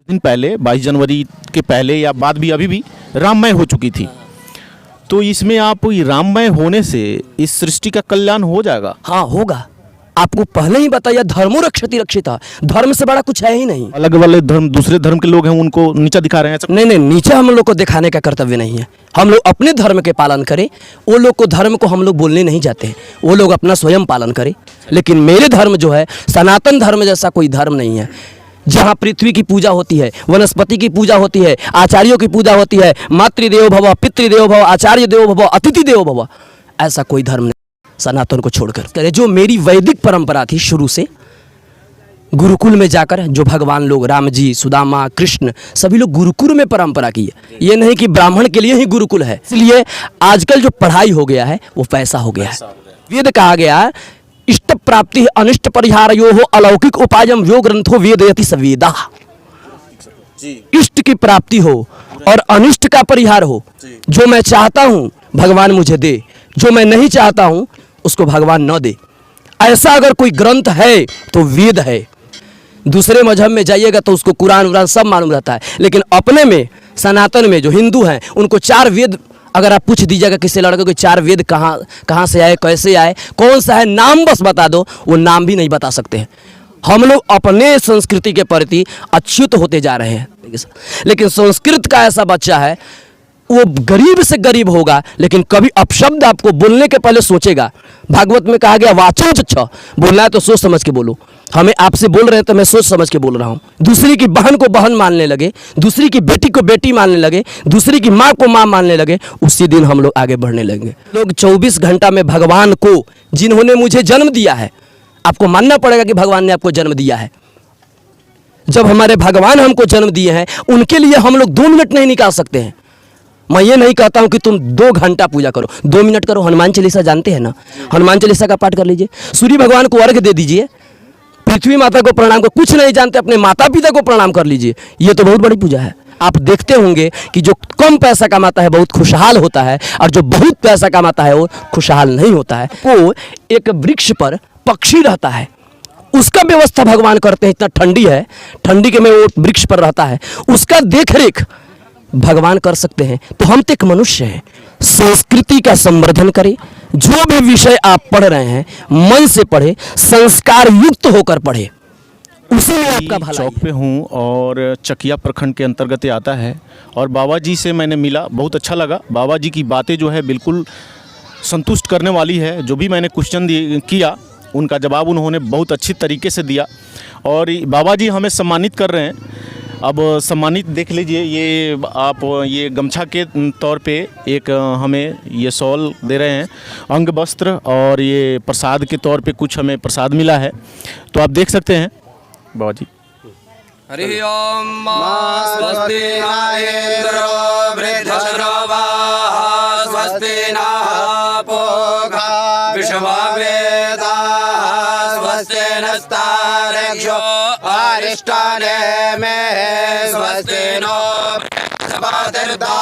दिन पहले 22 जनवरी के पहले या बाद भी अभी भी राममय हो चुकी थी। तो इसमें आप राममय होने से इस सृष्टि का कल्याण हो जाएगा। हाँ होगा। आपको पहले ही बताया धर्मो रक्षति रक्षिता, धर्म से बड़ा कुछ है ही नहीं। अलग वाले धर्म, दूसरे धर्म के लोग हैं, उनको नीचा दिखा रहे हैं ऐसा? नहीं, नीचे हम लोग को दिखाने का कर्तव्य नहीं है। हम लोग अपने धर्म के पालन करें, वो लोग को धर्म को हम लोग बोलने नहीं जाते हैं, वो लोग अपना स्वयं पालन करें। लेकिन मेरे धर्म जो है सनातन धर्म जैसा कोई धर्म नहीं है, जहाँ पृथ्वी की पूजा होती है, वनस्पति की पूजा होती है, आचार्यों की पूजा होती है, मातृदेवो भव, पितृदेवो भव, आचार्य देवो भव, अतिथि देवो भव, ऐसा कोई धर्म नहीं सनातन को छोड़कर। जो मेरी वैदिक परंपरा थी शुरू से, गुरुकुल में जाकर जो भगवान लोग राम जी, सुदामा, कृष्ण सभी लोग गुरुकुल में परंपरा की है। ये नहीं कि ब्राह्मण के लिए ही गुरुकुल है। इसलिए आजकल जो पढ़ाई हो गया है वो पैसा हो गया है। वेद कहा गया इष्ट प्राप्ति अनिष्ट परिहार यो हो अलौकिक उपायम यो ग्रंथो वेदयति सवेदा। इष्ट की प्राप्ति हो और अनिष्ट का परिहार हो। जो मैं चाहता हूं भगवान मुझे दे, जो मैं नहीं चाहता हूं उसको भगवान न दे। ऐसा अगर कोई ग्रंथ है तो वेद है। दूसरे मजहब में जाइएगा तो उसको कुरान वुरान सब मालूम रहता है, लेकिन अपने में सनातन में जो हिंदू हैं उनको 4 वेद अगर आप पूछ दीजिएगा किसी लड़के को 4 वेद कहाँ से आए, कैसे आए, कौन सा है, नाम बस बता दो, वो नाम भी नहीं बता सकते हैं। हम लोग अपने संस्कृति के प्रति अच्युत होते जा रहे हैं। लेकिन संस्कृत का ऐसा बच्चा है, वो गरीब से गरीब होगा लेकिन कभी अपशब्द आपको बोलने के पहले सोचेगा। भागवत में कहा गया वाचन छ, बोलना है तो सोच समझ के बोलो। हमें आपसे बोल रहे हैं तो मैं सोच समझ के बोल रहा हूँ। दूसरी की बहन को बहन मानने लगे, दूसरी की बेटी को बेटी मानने लगे, दूसरी की माँ को माँ मानने लगे, उसी दिन हम लोग आगे बढ़ने लगेंगे। लोग 24 घंटा में भगवान को, जिन्होंने मुझे जन्म दिया है, आपको मानना पड़ेगा कि भगवान ने आपको जन्म दिया है। जब हमारे भगवान हमको जन्म दिए हैं उनके लिए हम लोग 2 मिनट नहीं निकाल सकते हैं। मैं ये नहीं कहता हूं कि तुम 2 घंटा पूजा करो, 2 मिनट करो। हनुमान चालीसा जानते हैं ना, हनुमान चालीसा का पाठ कर लीजिए, सूर्य भगवान को अर्घ्य दे दीजिए, पृथ्वी माता को प्रणाम करो। कुछ नहीं जानते अपने माता पिता को प्रणाम कर लीजिए, ये तो बहुत बड़ी पूजा है। आप देखते होंगे कि जो कम पैसा कमाता है बहुत खुशहाल होता है, और जो बहुत पैसा कमाता है वो खुशहाल नहीं होता है। वो एक वृक्ष पर पक्षी रहता है, उसका व्यवस्था भगवान करते हैं। इतना ठंडी है, ठंडी के में वो वृक्ष पर रहता है, उसका देख रेख भगवान कर सकते हैं। तो हम तो एक मनुष्य हैं। संस्कृति का संवर्धन करें। जो भी विषय आप पढ़ रहे हैं मन से पढ़े, संस्कार युक्त होकर पढ़े, उसी में आपका भलाई है। चौक पे हूँ और चकिया प्रखंड के अंतर्गत ये आता है, और बाबा जी से मैंने मिला, बहुत अच्छा लगा। बाबा जी की बातें जो है बिल्कुल संतुष्ट करने वाली है। जो भी मैंने क्वेश्चन किया उनका जवाब उन्होंने बहुत अच्छी तरीके से दिया, और बाबा जी हमें सम्मानित कर रहे हैं। अब सम्मानित देख लीजिए, ये आप ये गमछा के तौर पे एक हमें ये शॉल दे रहे हैं, अंग वस्त्र, और ये प्रसाद के तौर पे कुछ हमें प्रसाद मिला है। तो आप देख सकते हैं बाबा जी। हरि ओम स्वस्ति इंद्रो वृद्धश्रवाः स्वस्ति नः पूषा विश्ववेदाः स्वस्ति नस्तार्क्ष्यो अरिष्टानेमिः स्वस्ति नो बृहस्पतिर्दधातु।